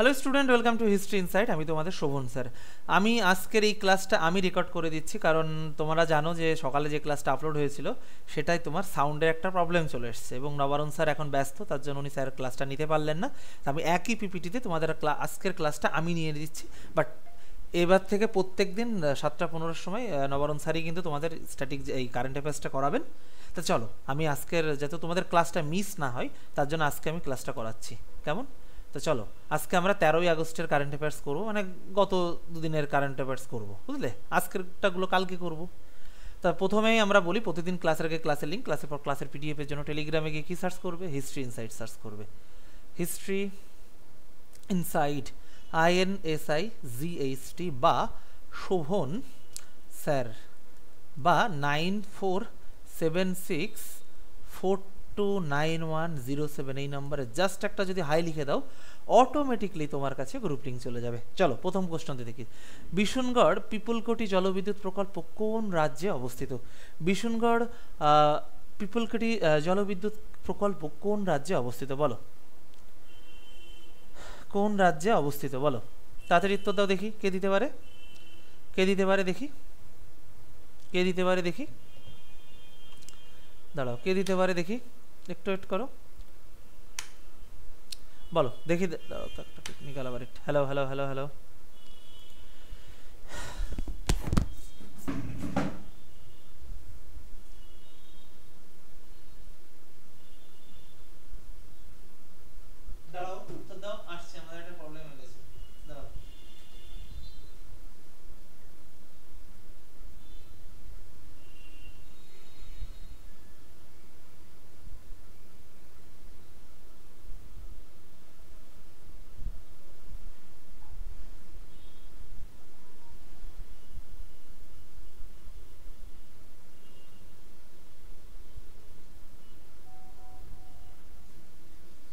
Hello student, welcome to history insight. আমি তোমাদের Sovan sir. আমি আজকের এই ক্লাসটা আমি রেকর্ড করে দিচ্ছি, কারণ তোমরা জানো যে সকালে যে ক্লাসটা আপলোড হয়েছিল সেটাই তোমার সাউন্ডের একটা প্রবলেম চলে এসছে, এবং নবারুণ স্যার এখন ব্যস্ত, তার জন্য উনি স্যার ক্লাসটা নিতে পারলেন না। আমি একই পিপিটিতে তোমাদের আজকের ক্লাসটা আমি নিয়ে দিচ্ছি, বাট এবার থেকে প্রত্যেক দিন 7:15-র সময় নবারুণ স্যারই কিন্তু তোমাদের স্ট্যাটিক এই কারেন্ট অ্যাফেয়ার্সটা করাবেন। তো চলো, আমি আজকের যাতে তোমাদের ক্লাসটা মিস না হয় তার জন্য আজকে আমি ক্লাসটা করাচ্ছি, কেমন? তো চলো, আজকে আমরা 13ই আগস্টের কারেন্ট অ্যাফেয়ার্স করবো, মানে গত দুদিনের কারেন্ট অ্যাফেয়ার্স করবো, বুঝলে? আজকেরটাগুলো কালকে করবো। তা প্রথমেই আমরা বলি, প্রতিদিন ক্লাসের আগে ক্লাসের লিঙ্ক, ক্লাসের পর ক্লাসের পিডিএফের জন্য টেলিগ্রামে গিয়ে কী সার্চ করবে? হিস্ট্রি ইনসাইট সার্চ করবে। হিস্ট্রি ইনসাইট INSIGHT বা শোভন স্যার বা 9476429107 এই নম্বরে জাস্ট একটা যদি হাই লিখে দাও, অটোমেটিকলি তোমার কাছে গ্রুপ লিঙ্ক চলে যাবে। চলো প্রথম কোশ্চেনটি দেখি। বিশুনগড় পিপলকোটি জলবিদ্যুৎ প্রকল্প কোন রাজ্যে অবস্থিত? বিশুনগড় পিপলকোটি জলবিদ্যুৎ প্রকল্প কোন রাজ্যে অবস্থিত বলো? কোন রাজ্যে অবস্থিত বলো? তাড়াতাড়ি উত্তর দাও দেখি, কে দিতে পারে? কে দিতে পারে দেখি? কে দিতে পারে দেখি? দাঁড়াও, কে দিতে পারে দেখি? একটু ওয়েট করো, বলো দেখি। দাঁড়াও তো, একটা টেকনিক্যাল আবার একটু। হ্যালো হ্যালো হ্যালো হ্যালো, দাঁড়াও উত্তর দাও, আসছে, আমাদের একটা প্রবলেম হয়ে গেছে, দাঁড়াও।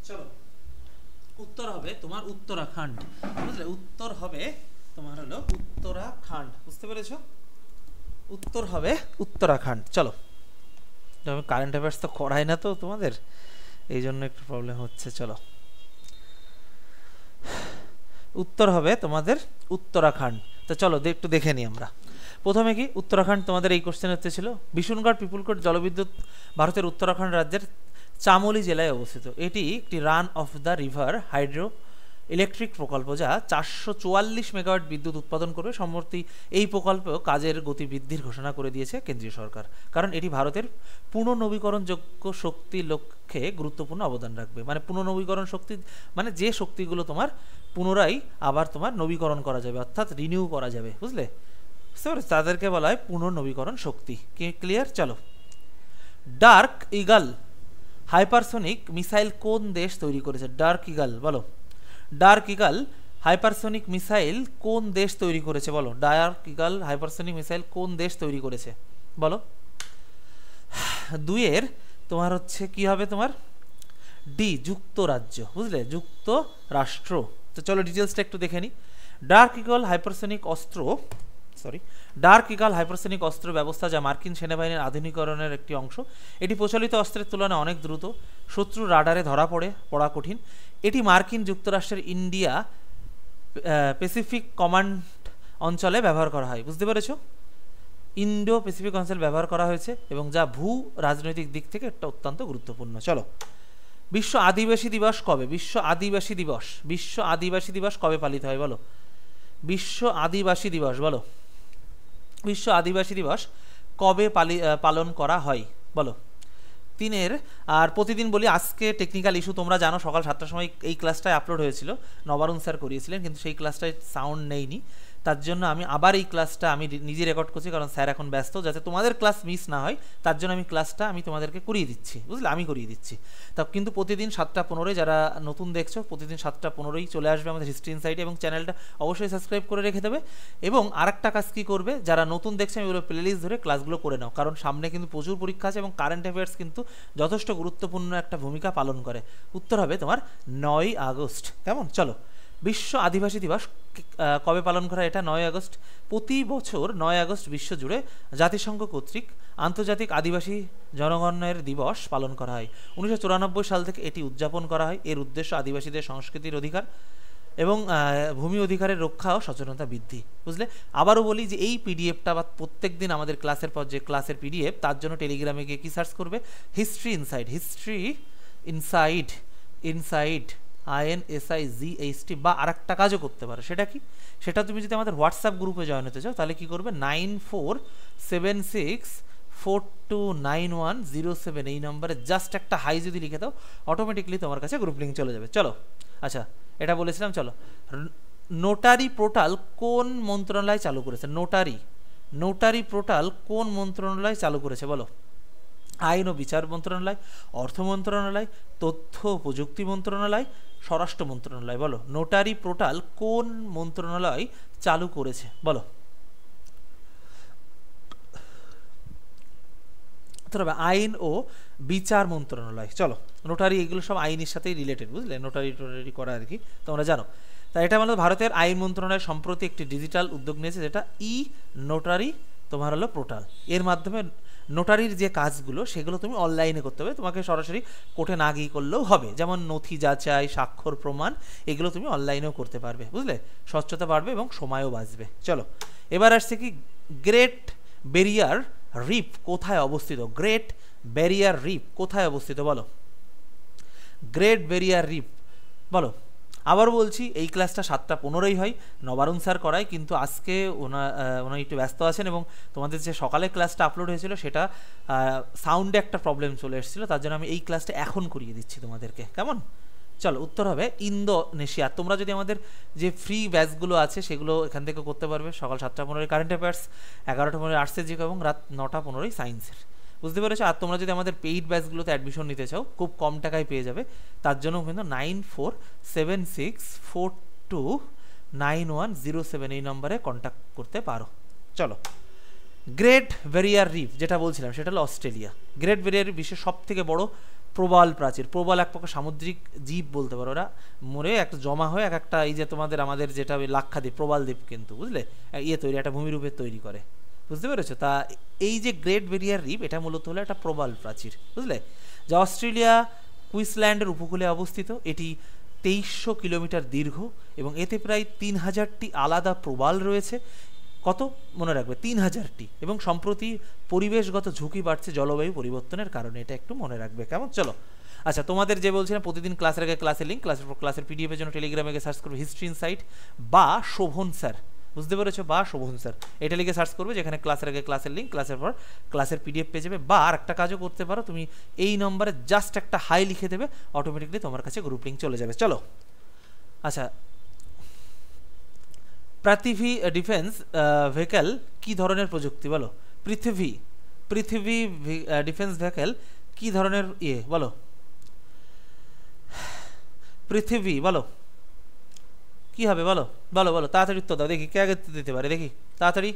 চলো, উত্তর হবে তোমার উত্তরাখণ্ড, বুঝলে? উত্তর হবে তোমার হলো উত্তরাখণ্ড, বুঝতে পেরেছো? উত্তর হবে উত্তরাখণ্ড। চলো, আমি কারেন্ট অ্যাফেয়ার্স তো করাই না তো তোমাদের, এই জন্য একটু প্রবলেম হচ্ছে। চলো, উত্তর হবে তোমাদের উত্তরাখণ্ড। তো চলো একটু দেখে নিই আমরা। প্রথমে কি উত্তরাখণ্ড, তোমাদের এই কোশ্চেন হচ্ছে ছিল বিশুনগড় পিপুলকোট জলবিদ্যুৎ ভারতের উত্তরাখণ্ড রাজ্যের চামোলি জেলায় অবস্থিত। এটি একটি run of the river hydro electric প্রকল্প যা 444 মেগাওয়াট বিদ্যুৎ উৎপাদন করবে। সম্প্রতি এই প্রকল্পেও কাজের গতি বৃদ্ধির ঘোষণা করে দিয়েছে কেন্দ্রীয় সরকার, কারণ এটি ভারতের পুনর্নবীকরণযোগ্য শক্তি লক্ষ্যে গুরুত্বপূর্ণ অবদান রাখবে। মানে পুনর্নবীকরণ শক্তি মানে যে শক্তিগুলো তোমার পুনরায় আবার তোমার নবীকরণ করা যাবে, অর্থাৎ রিনিউ করা যাবে, বুঝলে? বুঝতে পারছো? তাদেরকে বলা হয় পুনর্নবীকরণ শক্তি। ক্লিয়ার? চলো, ডার্ক ইগল হাইপারসোনিক মিসাইল কোন দেশ তৈরি করেছে? ডার্ক ইগল বলো। ডার্ক ইগল হাইপারসোনিক মিসাইল কোন দেশ তৈরি করেছে বলো? ডার্ক ইগল হাইপারসোনিক মিসাইল কোন দেশ তৈরি করেছে বলো? দুইয়ের তোমার হচ্ছে কি হবে? তোমার ডি, যুক্তরাজ্য, বুঝলে? যুক্তরাষ্ট্র। তো চলো ডিটেলসটা একটু দেখে নিই। ডার্ক ইগল হাইপারসোনিক অস্ত্র ব্যবস্থা, যা মার্কিন সেনাবাহিনীর আধুনিকরণের একটি অংশ। এটি প্রচলিত অস্ত্রের তুলনায় অনেক দ্রুত, শত্রু রাডারে পড়া কঠিন। এটি মার্কিন যুক্তরাষ্ট্রের ইন্ডিয়া প্যাসিফিক কমান্ড অঞ্চলে ব্যবহার করা হয়, বুঝতে পেরেছো? ইন্ডো প্যাসিফিক অঞ্চলে ব্যবহার করা হয়েছে, এবং যা ভূ রাজনৈতিক দিক থেকে একটা অত্যন্ত গুরুত্বপূর্ণ। চলো, বিশ্ব আদিবাসী দিবস কবে? বিশ্ব আদিবাসী দিবস কবে পালিত হয় বলো? বিশ্ব আদিবাসী দিবস বলো। বিশ্ব আদিবাসী দিবস কবে পালন করা হয় বলো? তিনের। আর প্রতিদিন বলি, আজকে টেকনিক্যাল ইস্যু, তোমরা জানো সকাল 7টার সময় এই ক্লাসটায় আপলোড হয়েছিল, নবারুণ স্যার করিয়েছিলেন, কিন্তু সেই ক্লাসটায় সাউন্ড নেইনি। তার জন্য আমি আবার এই ক্লাসটা আমি নিজে রেকর্ড করছি, কারণ স্যার এখন ব্যস্ত, যাতে তোমাদের ক্লাস মিস না হয় তার জন্য আমি ক্লাসটা তোমাদেরকে করিয়ে দিচ্ছি, বুঝলে? আমি করিয়ে দিচ্ছি। তা কিন্তু প্রতিদিন 7:15 যারা নতুন দেখছো, প্রতিদিন 7:15 চলে আসবে আমাদের হিস্ট্রি ইনসাইটে, এবং চ্যানেলটা অবশ্যই সাবস্ক্রাইব করে রেখে দেবে। এবং আরেকটা কাজ কি করবে, যারা নতুন দেখছে আমি বলবো প্লেলিস্ট ধরে ক্লাসগুলো করে নাও, কারণ সামনে কিন্তু প্রচুর পরীক্ষা আছে, এবং কারেন্ট অ্যাফেয়ার্স কিন্তু যথেষ্ট গুরুত্বপূর্ণ একটা ভূমিকা পালন করে। উত্তর হবে তোমার 9ই আগস্ট, কেমন? চলো, বিশ্ব আদিবাসী দিবস কবে পালন করা? এটা 9ই আগস্ট। প্রতি বছর 9 আগস্ট বিশ্বজুড়ে জাতিসংঘ কর্তৃক আন্তর্জাতিক আদিবাসী জনগণের দিবস পালন করা হয়। 1994 সাল থেকে এটি উদযাপন করা হয়। এর উদ্দেশ্য আদিবাসীদের সংস্কৃতির অধিকার এবং ভূমি অধিকারের রক্ষা ও সচেতনতা বৃদ্ধি। বুঝলে? আবারও বলি যে এই পিডিএফটা বা প্রত্যেক দিন আমাদের ক্লাসের পর যে ক্লাসের পিডিএফ, তার জন্য টেলিগ্রামে গিয়ে কী সার্চ করবে, হিস্ট্রি ইনসাইড INSIGHT, বা আর একটা কাজও করতে পারো। সেটা কি? সেটা তুমি যদি আমাদের হোয়াটসঅ্যাপ গ্রুপে জয়েন হতে চাও তাহলে কি করবে, 9476429107 এই নম্বরে জাস্ট একটা হাই যদি লিখে দাও, অটোমেটিকলি তোমার কাছে গ্রুপ লিঙ্ক চলে যাবে। চলো, আচ্ছা এটা বলেছিলাম। চলো, নোটারি পোর্টাল কোন মন্ত্রণালয় চালু করেছে? নোটারি পোর্টাল কোন মন্ত্রণালয় চালু করেছে বলো? আইন ও বিচার মন্ত্রণালয়, অর্থ মন্ত্রণালয়, তথ্য প্রযুক্তি মন্ত্রণালয়, স্বরাষ্ট্র মন্ত্রণালয়। বলো, নোটারি পোর্টাল কোন মন্ত্রণালয় চালু করেছে বলো? তবে আইন ও বিচার মন্ত্রণালয়। চলো, নোটারি এগুলো সব আইনের সাথেই রিলেটেড, বুঝলে? নোটারি করা আর কি, তোমরা জানো। তাই এটা মানে ভারতের আইন মন্ত্রণালয় সম্প্রতি একটি ডিজিটাল উদ্যোগ নিয়েছে, যেটা নোটারি তোমার হলো পোর্টাল। এর মাধ্যমে নোটারির যে কাজগুলো সেগুলো তুমি অনলাইনে করতে হবে, তোমাকে সরাসরি কোর্টে না গিয়ে করলেও হবে। যেমন নথি যাচাই, স্বাক্ষর প্রমাণ, এগুলো তুমি অনলাইনেও করতে পারবে। বুঝলে? স্বচ্ছতা বাড়বে এবং সময়ও বাঁচবে। চলো, এবার আসছে কি, গ্রেট ব্যারিয়ার রিফ কোথায় অবস্থিত? গ্রেট ব্যারিয়ার রিফ কোথায় অবস্থিত বলো? গ্রেট ব্যারিয়ার রিফ বলো। আবার বলছি, এই ক্লাসটা 7:15 হয়, নবারুণ স্যার করায়, কিন্তু আজকে ওনার একটু ব্যস্ত আছেন এবং তোমাদের যে সকালে ক্লাসটা আপলোড হয়েছিল সেটা সাউন্ডে একটা প্রবলেম চলে এসেছিলো, তার জন্য আমি এই ক্লাসটা এখন করিয়ে দিচ্ছি তোমাদেরকে। কেমন? চলো, উত্তর হবে ইন্দোনেশিয়া। তোমরা যদি আমাদের যে ফ্রি ব্যাচগুলো আছে সেগুলো এখান থেকে করতে পারবে। সকাল 7:15 কারেন্ট অ্যাফেয়ার্স, 11:15 আর্টসের জিকে এবং রাত 9:15 সায়েন্সের। বুঝতে পেরেছো? আর তোমরা যদি আমাদের পেইড ব্যাচগুলোতে অ্যাডমিশন নিতে চাও, খুব কম টাকায় পেয়ে যাবে। তার জন্য কিন্তু 9476429107 এই নম্বরে কন্ট্যাক্ট করতে পারো। চলো, গ্রেট ব্যারিয়ার রিফ যেটা বলছিলাম সেটা হলো অস্ট্রেলিয়া। গ্রেট ব্যারিয়ার রিফ বিশ্বের সব থেকে বড় প্রবাল প্রাচীর। প্রবাল এক প্রকার সামুদ্রিক জীব বলতে পারো, ওরা মরে একটা জমা হয়ে এক একটা, এই যে আমাদের যেটা লাক্ষাদ্বীপ, প্রবাল দ্বীপ কিন্তু, বুঝলে, তৈরি একটা ভূমিরূপে তৈরি করে। বুঝতে পেরেছো? তা এই যে গ্রেট ব্যারিয়ার রিফ, এটা মূলত হলো একটা প্রবাল প্রাচীর, বুঝলে, যা অস্ট্রেলিয়া কুইন্সল্যান্ডের উপকূলে অবস্থিত। এটি 2300 কিলোমিটার দীর্ঘ এবং এতে প্রায় 3000টি আলাদা প্রবাল রয়েছে। কত? মনে রাখবে, 3000টি। এবং সম্প্রতি পরিবেশগত ঝুঁকি বাড়ছে জলবায়ু পরিবর্তনের কারণে, এটা একটু মনে রাখবে। কেমন? চলো, আচ্ছা তোমাদের যে বলছিলাম প্রতিদিন ক্লাসের আগে ক্লাসের লিঙ্ক, ক্লাসের পিডিএফের জন্য টেলিগ্রামে গিয়ে সার্চ করবে হিস্ট্রি ইনসাইট বা শোভন স্যার। বুঝতে পেরেছো? বা শোভন স্যার এটা লিখে সার্চ করবে, যেখানে ক্লাসের আগে ক্লাসের লিঙ্ক, ক্লাসের পর ক্লাসের পিডিএফ পেয়ে যাবে। বা আর একটা কাজও করতে পারো, তুমি এই নম্বরে জাস্ট একটা হাই লিখে দেবে, অটোমেটিকলি তোমার কাছে গ্রুপ লিঙ্ক চলে যাবে। চলো, আচ্ছা, পৃথিবী ডিফেন্স ভেহিকল কি ধরনের প্রযুক্তি বলো? পৃথিবী ডিফেন্স ভেহিকল কি ধরনের বলো? পৃথিবী বলো কি হবে বলো? বলো বলো, তাড়াতাড়ি উত্তর দাও, দেখি কে আগে দিতে পারে, দেখি তাড়াতাড়ি।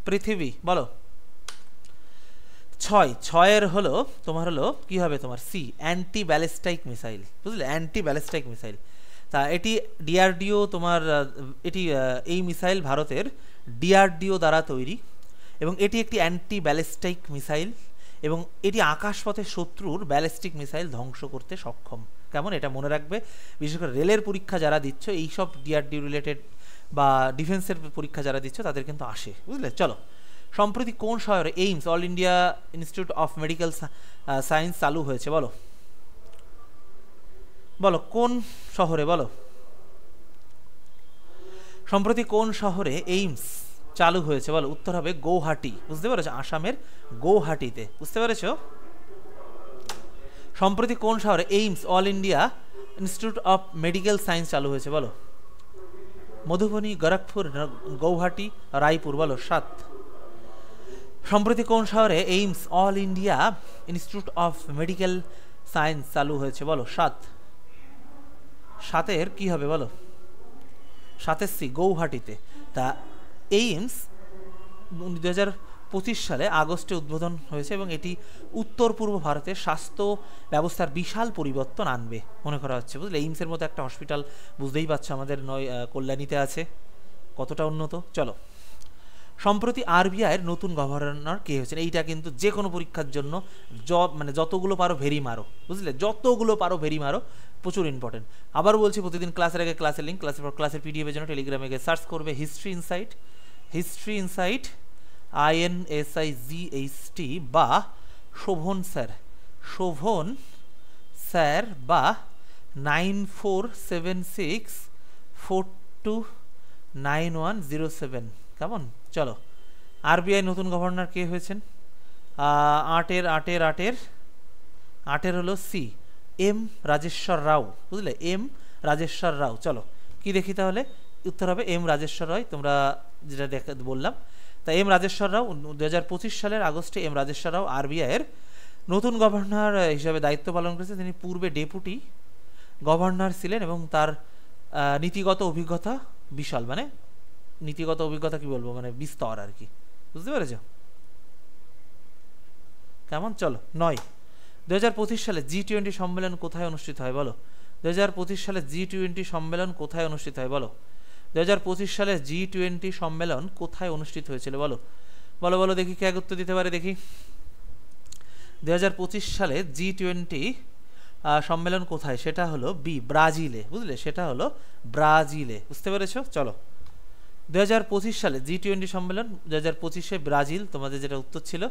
পৃথিবী বলো। 6 হলো তোমার হলো কি হবে তোমার? See, anti ballistic missile. বুঝলে? Anti ballistic missile. তা এটি ডিআরডিও তোমার, এটি এই মিসাইল ভারতের ডিআরডিও দ্বারা তৈরি এবং এটি একটি অ্যান্টি ব্যালিস্টিক মিসাইল এবং এটি আকাশপথে শত্রুর ব্যালিস্টিক মিসাইল ধ্বংস করতে সক্ষম। কেমন? এটা মনে রাখবে, বিশেষ করে রেলের পরীক্ষা যারা দিচ্ছ, এইসব ডিআরডিও রিলেটেড বা ডিফেন্সের পরীক্ষা যারা দিচ্ছ তাদের কিন্তু আসে। বুঝলে? চলো, সম্প্রতি কোন শহরে AIIMS, all India institute of medical science চালু হয়েছে বলো? বলো কোন শহরে বলো? সম্প্রতি কোন শহরে এইমস চালু হয়েছে বলো? উত্তর হবে গৌহাটি। বুঝতে পেরেছো? আসামের গৌহাটিতে। বুঝতে পেরেছো? সম্প্রতি কোন শহরে AIIMS, all India institute of medical science চালু হয়েছে বলো? মধুবনী, গোরখপুর, গৌহাটি, রায়পুর। বলো 7। সম্প্রতি কোন শহরে AIIMS, all India institute of medical science চালু হয়েছে বলো? 7। 7-এর কি হবে বলো? 7-এর সি, গৌহাটিতে। তা এইমস 2025 সালে আগস্টে উদ্বোধন হয়েছে এবং এটি উত্তর পূর্ব ভারতের স্বাস্থ্য ব্যবস্থার বিশাল পরিবর্তন আনবে মনে করা হচ্ছে। বুঝলে? এইমসের মতো একটা হসপিটাল বুঝতেই পারছো আমাদের কল্যাণীতে আছে, কতটা উন্নত। চলো, সম্প্রতি আরবিআইয়ের নতুন গভর্নর কে হয়েছেন? এইটা কিন্তু যে কোনো পরীক্ষার জন্য যতগুলো পারো ভেরি মারো। বুঝলে? যতগুলো পারো ভেরি মারো, প্রচুর ইম্পর্টেন্ট। আবার বলছি, প্রতিদিন ক্লাসের আগে ক্লাসের লিঙ্ক, ক্লাসের পর ক্লাসের পিডিএফের জন্য টেলিগ্রামে গিয়ে সার্চ করবে history insight, history insight INSIGHT, বা শোভন স্যার, শোভন স্যার, বা 9476429107। কেমন? চলো, আরবিআই নতুন গভর্নর কে হয়েছেন? 8 হলো সি, এম রাজেশ্বর রাও, বুঝলে, এম রাজেশ্বর রাও। চলো কি দেখি তাহলে, উত্তর হবে এম রাজেশ্বর রায়, তোমরা যেটা বললাম। তা এম রাজেশ্বর রাও 2025 সালের আগস্টে এম রাজেশ্বর রাও আরবিআইয়ের নতুন গভর্নর হিসাবে দায়িত্ব পালন করেছেন। তিনি পূর্বে ডেপুটি গভর্নর ছিলেন এবং তার নীতিগত অভিজ্ঞতা বিশাল, মানে নীতিগত অভিজ্ঞতা কি বলবো, মানে বিস্তর আর কি, বুঝতে পেরেছ? কেমন? চলো 9, 2025 সালে G20 সম্মেলন কোথায় অনুষ্ঠিত হয় বলো? 2025 সালে G20 সম্মেলন কোথায় অনুষ্ঠিত হয় বলো? 2025 সালে G20 সম্মেলন কোথায় অনুষ্ঠিত হয়েছিল বলো? বলো বলো দেখি, কে উত্তর দিতে পারে দেখি। 2025 সালে G20 সম্মেলন কোথায়? সেটা হলো বি, ব্রাজিলে, বুঝলে, সেটা হলো ব্রাজিলে, বুঝতে পেরেছো? চলো 2025 সালে G20 সম্মেলন 2025-এ ব্রাজিল, তোমাদের যেটা উত্তর ছিল,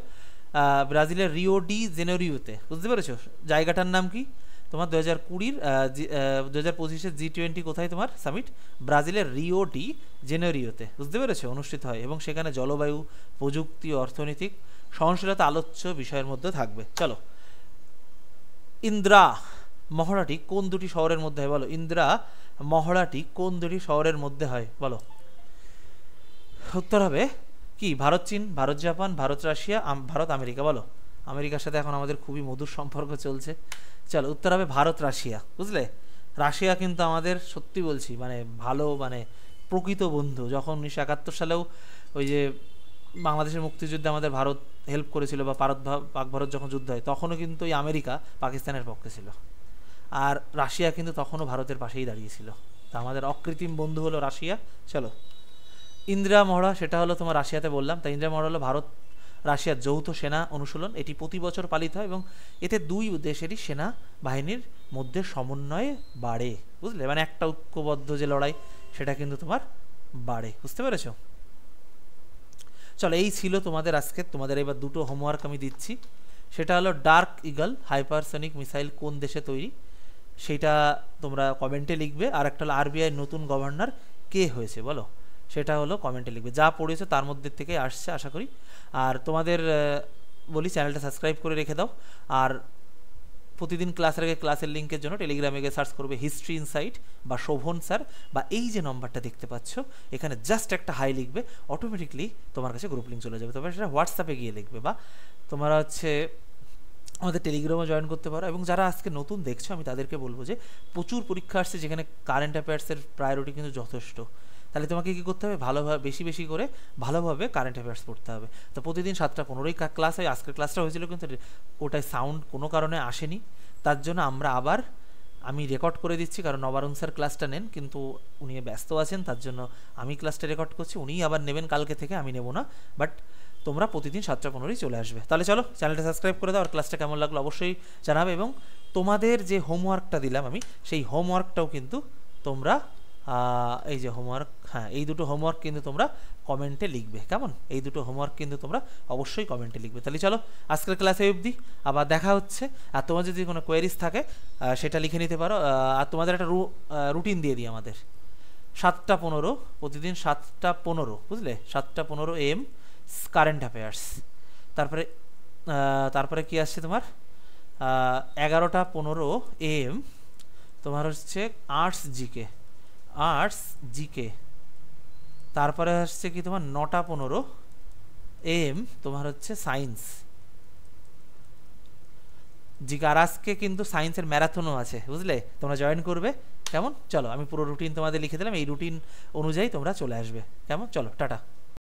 ব্রাজিলের রিও ডি জেনেরিওতে, বুঝতে পেরেছো? জায়গাটার নাম কি তোমার? 2025-এর G20 কোথায় তোমার সামিট? ব্রাজিলের রিও ডি জেনেরিওতে, বুঝতে পেরেছো, অনুষ্ঠিত হয় এবং সেখানে জলবায়ু, প্রযুক্তি, অর্থনৈতিক সহনশীলতা আলোচ্য বিষয়ের মধ্যে থাকবে। চলো, ইন্দ্রা মহড়াটি কোন দুটি শহরের মধ্যে হয় বলো? ইন্দ্রা মহড়াটি কোন দুটি শহরের মধ্যে হয় বলো? উত্তর হবে কি? ভারত চীন, Bharat Japan, Bharat Russia, Bharat America. বলো, আমেরিকার সাথে এখন আমাদের খুবই মধুর সম্পর্ক চলছে। চলো, উত্তর হবে ভারত রাশিয়া, বুঝলে। রাশিয়া কিন্তু আমাদের, সত্যি বলছি, মানে ভালো, মানে প্রকৃত বন্ধু। যখন 1971 সালেও ওই যে বাংলাদেশের মুক্তিযুদ্ধে আমাদের ভারত হেল্প করেছিল, বা পাক ভারত যখন যুদ্ধ হয়, তখনও কিন্তু ওই আমেরিকা পাকিস্তানের পক্ষে ছিল, আর রাশিয়া কিন্তু তখনও ভারতের পাশেই দাঁড়িয়েছিল। তা আমাদের অকৃত্রিম বন্ধু হলো রাশিয়া। চলো, ইন্দিরা মহড়া, সেটা হলো তোমার রাশিয়াতে বললাম। তাই ইন্দিরা মহড়া হলো ভারত রাশিয়ার যৌথ সেনা অনুশীলন। এটি প্রতি বছর পালিত হয় এবং এতে দুই দেশেরই সেনা বাহিনীর মধ্যে সমন্বয় বাড়ে, বুঝলে, মানে একটা ঐক্যবদ্ধ যে লড়াই, সেটা কিন্তু তোমার বাড়ে, বুঝতে পেরেছো? চলো, এই ছিল তোমাদের আজকে। তোমাদের এবার দুটো হোমওয়ার্ক আমি দিচ্ছি। সেটা হলো ডার্ক ইগল হাইপারসনিক মিসাইল কোন দেশে তৈরি, সেটা তোমরা কমেন্টে লিখবে। আর একটা হলো আরবিআই নতুন গভর্নর কে হয়েছে বলো, সেটা হলো কমেন্টে লিখবে। যা পড়েছো তার মধ্যে থেকে আসছে আশা করি। আর তোমাদের বলি, চ্যানেলটা সাবস্ক্রাইব করে রেখে দাও। আর প্রতিদিন ক্লাসের আগে ক্লাসের লিঙ্কের জন্য টেলিগ্রামে গিয়ে সার্চ করবে হিস্ট্রি ইনসাইট বা শোভন স্যার, বা এই যে নম্বরটা দেখতে পাচ্ছ এখানে জাস্ট একটা হাই লিখবে, অটোমেটিকলি তোমার কাছে গ্রুপ লিঙ্ক চলে যাবে। তবে সেটা হোয়াটসঅ্যাপে গিয়ে লিখবে, বা তোমরা হচ্ছে আমাদের টেলিগ্রামে জয়েন করতে পারো। এবং যারা আজকে নতুন দেখছো, আমি তাদেরকে বলবো যে প্রচুর পরীক্ষা আসছে যেখানে কারেন্ট অ্যাফেয়ার্সের প্রায়োরিটি কিন্তু যথেষ্ট। তাহলে তোমাকে কী করতে হবে? ভালোভাবে, বেশি বেশি করে ভালোভাবে কারেন্ট অ্যাফেয়ার্স পড়তে হবে। তো প্রতিদিন 7টা 15ই ক্লাস হয়। আজকের ক্লাসটা হয়েছিল কিন্তু ওটায় সাউন্ড কোনো কারণে আসেনি, তার জন্য আমি রেকর্ড করে দিচ্ছি, কারণ নবারুণ স্যার ক্লাসটা নেন, কিন্তু উনি ব্যস্ত আছেন, তার জন্য আমি ক্লাসটা রেকর্ড করছি। উনিই আবার নেবেন কালকে থেকে, আমি নেব না। বাট তোমরা প্রতিদিন 7টা 15ই চলে আসবে। তাহলে চলো, চ্যানেলটা সাবস্ক্রাইব করে দাও। আর ক্লাসটা কেমন লাগলো অবশ্যই জানাবে। এবং তোমাদের যে হোমওয়ার্কটা দিলাম আমি, সেই হোমওয়ার্কটাও কিন্তু তোমরা, এই যে হোমওয়ার্ক, হ্যাঁ, এই দুটো হোমওয়ার্ক কিন্তু তোমরা কমেন্টে লিখবে। কেমন? এই দুটো হোমওয়ার্ক কিন্তু তোমরা অবশ্যই কমেন্টে লিখবে। তাহলে চলো, আজকের ক্লাসে অবধি, আবার দেখা হচ্ছে। আর তোমার যদি কোনো কোয়েরিজ থাকে সেটা লিখে নিতে পারো। আর তোমাদের একটা রুটিন দিয়ে দিই আমাদের, 7টা 15, প্রতিদিন 7টা 15, বুঝলে, 7টা 15 AM কারেন্ট অ্যাফেয়ার্স। তারপরে কি আসছে তোমার? 11টা 15 AM তোমার হচ্ছে আর্টস জিকে। তারপরে আসছে কি তোমার 9টা 15 AM তোমার হচ্ছে সায়েন্স জিকে। আর আজকে কিন্তু সায়েন্সের ম্যারাথনও আছে, বুঝলে, তোমরা জয়েন করবে। কেমন? চলো, আমি পুরো রুটিন তোমাদের লিখে দিলাম, এই রুটিন অনুযায়ী তোমরা চলে আসবে। কেমন? চলো, টাটা।